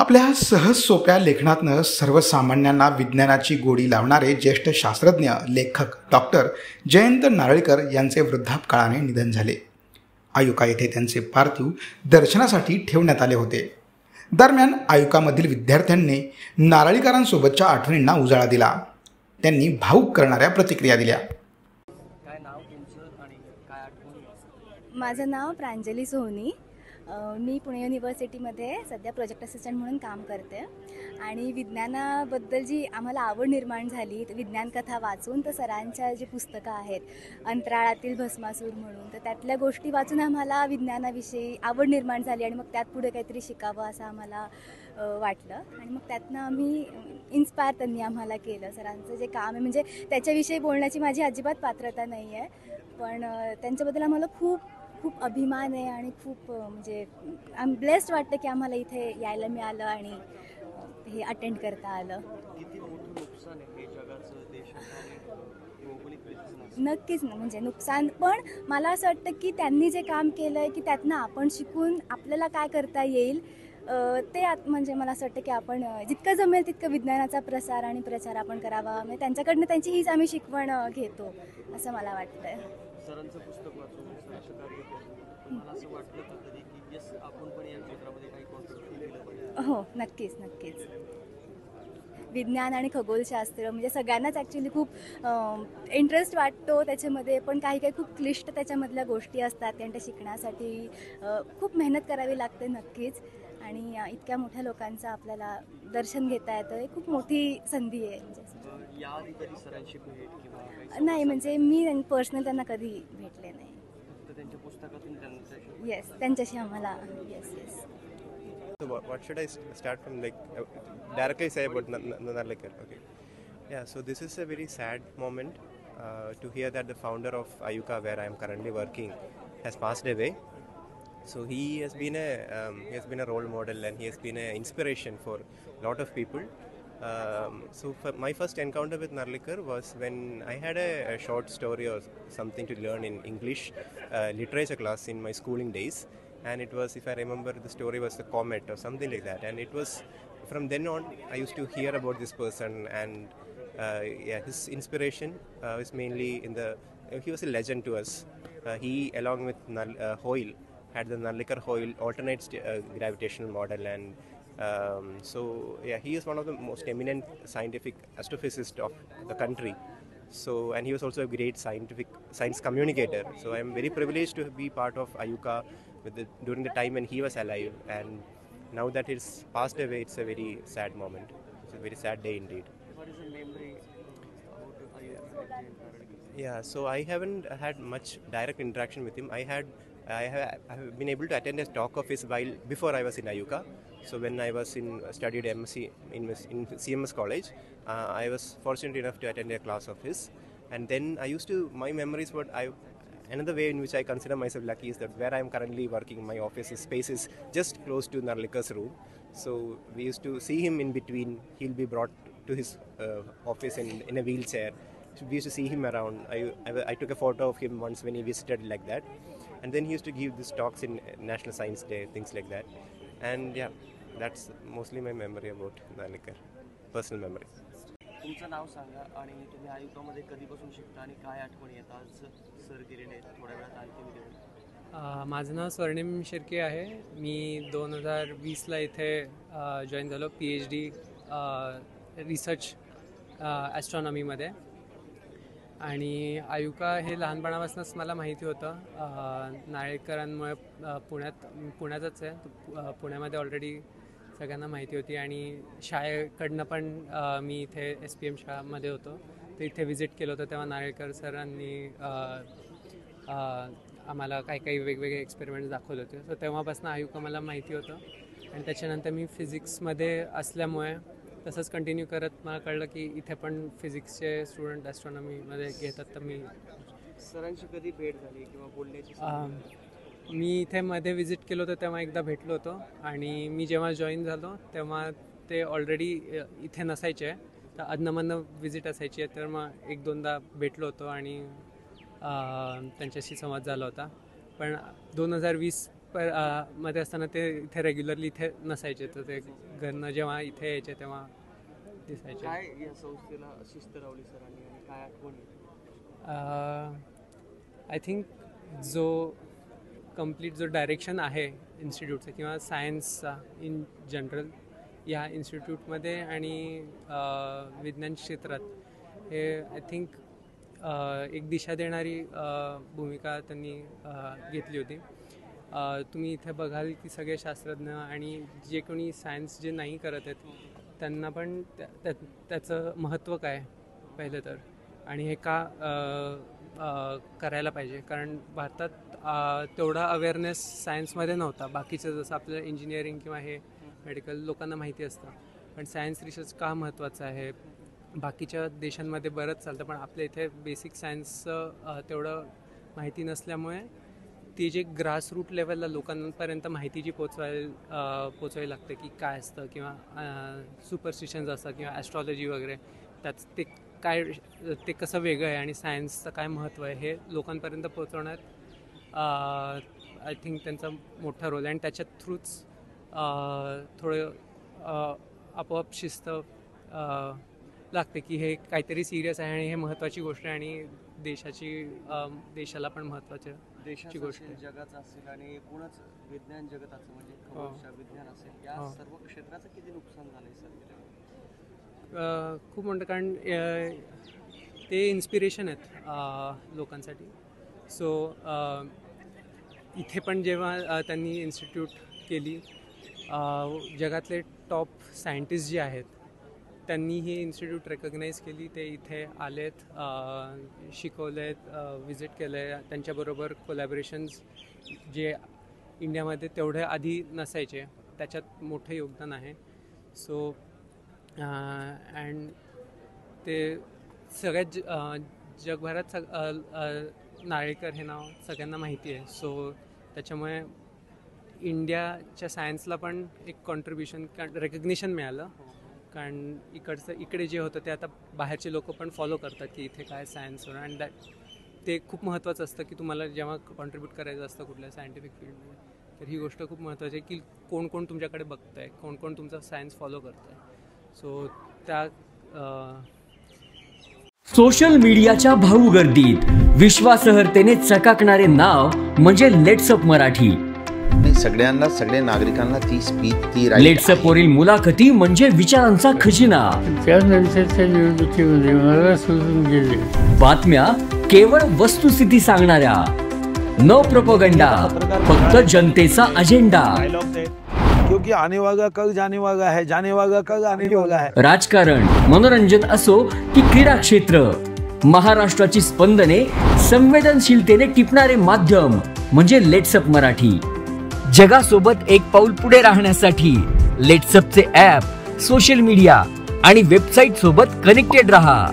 आपल्या सहज सोप्या लेखनातनं सर्वसामान्यांना विज्ञानाची गोडी लावणारे ज्येष्ठ शास्त्रज्ञ लेखक डॉक्टर जयंत नारळीकर यांचे वृद्धापकाळाने निधन झाले. आयुका येथे त्यांचे पार्थिव दर्शनासाठी ठेवण्यात आले होते. दरम्यान आयुकामधील विद्यार्थ्यांनी नारळीकरांसोबतच्या आठवणींना उजाळा दिला. त्यांनी भावुक करणाऱ्या प्रतिक्रिया दिल्या. माझं नाव प्रांजली सोहनी. मी पुणे युनिव्हर्सिटीमध्ये सध्या प्रोजेक्ट असिस्टंट म्हणून काम करते आणि विज्ञानाबद्दल जी आम्हाला आवड निर्माण झाली विज्ञान कथा वाचून, तर सरांच्या जी पुस्तकं आहेत अंतराळातील भस्मासूर म्हणून, तर त्यातल्या गोष्टी वाचून आम्हाला विज्ञानाविषयी आवड निर्माण झाली आणि मग त्यात पुढे काहीतरी शिकावं असं आम्हाला वाटलं आणि मग त्यातनं आम्ही इन्स्पायर त्यांनी आम्हाला केलं. सरांचं जे काम आहे म्हणजे त्याच्याविषयी बोलण्याची माझी अजिबात पात्रता नाही आहे, पण त्यांच्याबद्दल आम्हाला खूप खूप अभिमान आहे आणि खूप म्हणजे आम ब्लेस्ड वाटतं की आम्हाला इथे यायला मिळालं आणि हे अटेंड करता आलं. नक्कीच ना, म्हणजे नुकसान, पण मला असं वाटतं की त्यांनी जे काम केलं आहे की त्यातनं आपण शिकून आपल्याला काय करता येईल ते म्हणजे मला असं वाटतं की आपण जितकं जमेल तितकं विज्ञानाचा प्रसार आणि प्रचार आपण करावा. म्हणजे त्यांच्याकडनं त्यांची हीच आम्ही शिकवण घेतो असं मला वाटतंय. सरांचं पुस्तक वाचून सरांचं कार्य करून मला असं वाटलं का कधी की यस आपण पण या क्षेत्रामध्ये काही कॉन्ट्रीब्यूट केलं पाहिजे? हो, नक्कीच नक्कीच. विज्ञान आणि खगोलशास्त्र म्हणजे सगळ्यांनाच ॲक्च्युली खूप इंटरेस्ट वाटतो त्याच्यामध्ये, पण काही काही खूप क्लिष्ट त्याच्यामधल्या गोष्टी असतात. त्यांच्या शिकण्यासाठी खूप मेहनत करावी लागते नक्कीच. आणि इतक्या मोठ्या लोकांचं आपल्याला दर्शन घेता येतं, हे खूप मोठी संधी आहे. म्हणजे याआधी कधी सरांशी भेट किंवा नाही, म्हणजे मी पर्सनल त्यांना कधी भेटले नाही. फक्त त्यांच्या पुस्तकातून त्यांच्याशी येस, त्यांच्याशी आम्हाला yes yes. So what should I start from, like directly say about Narlikar? Okay. Yeah, so this is a very sad moment to hear that the founder of Ayuka, where I am currently working, has passed away. So he has been a role model and he has been an inspiration for a lot of people. So my first encounter with Narlikar was when I had a short story or something to learn in English literature class in my schooling days, and it was, if I remember, the story was The Comet or something like that. And it was from then on I used to hear about this person, and his inspiration was mainly in he was a legend to us. He, along with Hoyle, had the Narlikar Hoyle alternate gravitational model, and he is one of the most eminent scientific astrophysicists of the country. So, and he was also a great science communicator. So I am very privileged to be part of Ayuka during the time when he was alive, and now that he's passed away, it's a very sad moment. It's a very sad day indeed. What is the memory about Ayuka? Yeah, so I haven't had much direct interaction with him. I have been able to attend a talk of his while before I was in Ayuka. So when I was studied MSc in CMS College, I was fortunate enough to attend a class of his, and then my memories were another way in which I consider myself lucky is that where I am currently working, my office space is just close to Narlikar's room. So we used to see him in between. He'll be brought to his office in a wheelchair. So we used to see him around. I took a photo of him once when he visited like that. And then he used to give these talks in National Science Day, things like that. And yeah, that's mostly my memory about Narlikar, personal memory. तुमचं नाव सांगा आणि तुम्ही आयुकामध्ये कधीपासून शिकता आणि काय आठवणी येतात? आज सर गेलेले थोड्या वेळात आणखी व्हिडिओ. माझं नाव स्वर्णिम शिर्के आहे. मी 2020ला इथे जॉईन झालो PhD रिसर्च ॲस्ट्रॉनॉमीमध्ये. आणि आयुका हे लहानपणापासूनच मला माहिती होतं. नारळीकरांमुळे पुण्यातच आहे, पुण्यामध्ये ऑलरेडी सगळ्यांना माहिती होती. आणि शाळेकडनं पण मी इथे SPM शाळामध्ये होतो, तर इथे व्हिजिट केलं होतं. तेव्हा नारळीकर सरांनी आम्हाला काही काही वेगवेगळे एक्सपेरिमेंट्स दाखवले होते. सो तेव्हापासून आयुका मला माहिती होतं. आणि त्याच्यानंतर मी फिजिक्समध्ये असल्यामुळे तसंच कंटिन्यू करत मला कळलं की इथे पण फिजिक्सचे स्टुडंट ॲस्ट्रॉनॉमीमध्ये घेतात. तर मी सरांची कधी भेट झाली किंवा बोलण्याची? मी इथे मध्ये व्हिजिट केलं होतं तेव्हा एकदा भेटलो होतो. आणि मी जेव्हा जॉईन झालो तेव्हा ते ऑलरेडी इथे नसायचे, तर अधनमधनं व्हिजिट असायची, तर मग एक दोनदा भेटलो होतो आणि त्यांच्याशी संवाद झाला होता. पण 2020 मध्ये असताना ते इथे रेग्युलरली इथे नसायचे, तर ते घरनं जेव्हा इथे यायचे तेव्हा दिसायचे. काय या संस्थेला शिस्त लावली सरांनी आणि काय आठवणी? आय थिंक जो कम्प्लीट जो डायरेक्शन आहे इन्स्टिट्यूटचा किंवा सायन्सचा इन जनरल या इन्स्टिट्यूटमध्ये आणि विज्ञान क्षेत्रात हे आय थिंक एक दिशा देणारी भूमिका त्यांनी घेतली होती. तुम्ही इथे बघाल की सगळे शास्त्रज्ञ आणि जे कोणी सायन्स जे नाही करत आहेत त्यांना पण त्याचं महत्त्व काय पहिलं तर, आणि हे का करायला पाहिजे. कारण भारतात तेवढा अवेअरनेस सायन्समध्ये नव्हता. बाकीचं जसं आपलं इंजिनिअरिंग किंवा हे मेडिकल लोकांना माहिती असतं, पण सायन्स रिसर्च का महत्त्वाचं आहे. बाकीच्या देशांमध्ये बरंच चालतं, पण आपल्या इथे बेसिक सायन्सचं तेवढं माहिती नसल्यामुळे ती जे ग्रासरूट लेवलला लोकांपर्यंत माहिती जी पोचवावी लागते की काय असतं किंवा सुपरस्टिशन्स असतात किंवा ॲस्ट्रॉलॉजी वगैरे, त्याच ते काय ते कसं वेगळं आहे आणि सायन्सचं काय महत्त्व आहे हे लोकांपर्यंत पोचवण्यात आय थिंक त्यांचा मोठा रोल आहे. आणि त्याच्या थ्रूच थोडं आपोआप शिस्त लागते की हे काहीतरी सिरियस आहे आणि हे महत्त्वाची गोष्ट आहे आणि देशाला पण महत्त्वाची गोष्ट आहे. जगाचं असेल आणि एकूणच विज्ञान जगताचं म्हणजे खगोलशास्त्र विज्ञान असेल या सर्व क्षेत्राचं किती नुकसान झालंय सर? खूप मोठं, कारण ते इन्स्पिरेशन आहेत लोकांसाठी. सो इथे पण जेव्हा त्यांनी इन्स्टिट्यूट केली, जगातले टॉप सायंटिस्ट जे आहेत त्यांनी ही इन्स्टिट्यूट रेकग्नाईज केली. ते इथे आलेत, शिकवलेत, विजिट केलं आहे. त्यांच्याबरोबर कोलॅबरेशन्स जे इंडियामध्ये तेवढे आधी नसायचे त्याच्यात मोठं योगदान आहे. सो अँड ते सगळ्यात जगभरात नारळीकर हे नाव सगळ्यांना माहिती आहे. सो त्याच्यामुळे इंडियाच्या सायन्सला पण एक कॉन्ट्रीब्युशन रेकग्निशन मिळालं. कारण इकडे जे होतं ते आता बाहेरचे लोक पण फॉलो करतात की इथे काय सायन्स होणार. अँड ते खूप महत्त्वाचं असतं की तुम्हाला जेव्हा कॉन्ट्रीब्यूट करायचं असतं कुठल्या सायंटिफिक फील्डमध्ये, तर ही गोष्ट खूप महत्त्वाची आहे की कोण कोण तुमच्याकडे बघतं आहे, कोण कोण तुमचा सायन्स फॉलो करतं आहे. सो त्या सोशल मीडियाच्या भाऊ गर्दीत विश्वासार्हतेने चकाकणारे नाव म्हणजे लेट्सअप मराठी. सगळ्यांना, सगळ्या नागरिकांना ती स्पीच, ती लेट्सअप वरील मुलाखती म्हणजे विचारांचा खजिना. त्यानंतरच्या निवडणुकीमध्ये मला सोडून गेले. बातम्या केवळ वस्तुस्थिती सांगणाऱ्या, न प्रोपगंडा, फक्त जनतेचा अजेंडा. क्योंकि आने वाला कल जाने वाला है, जाने वाला कल आने वाला है. राजकारण, मनोरंजन असो की क्रीडा क्षेत्र, महाराष्ट्राची स्पंदने संवेदनशीलतेने टिपणारे माध्यम म्हणजे लेट्सअप मराठी. जगासोबत एक पाऊल पुढे राहण्यासाठी लेट्सअपचे ॲप, सोशल मीडिया आणि वेबसाईट सोबत कनेक्टेड रहा.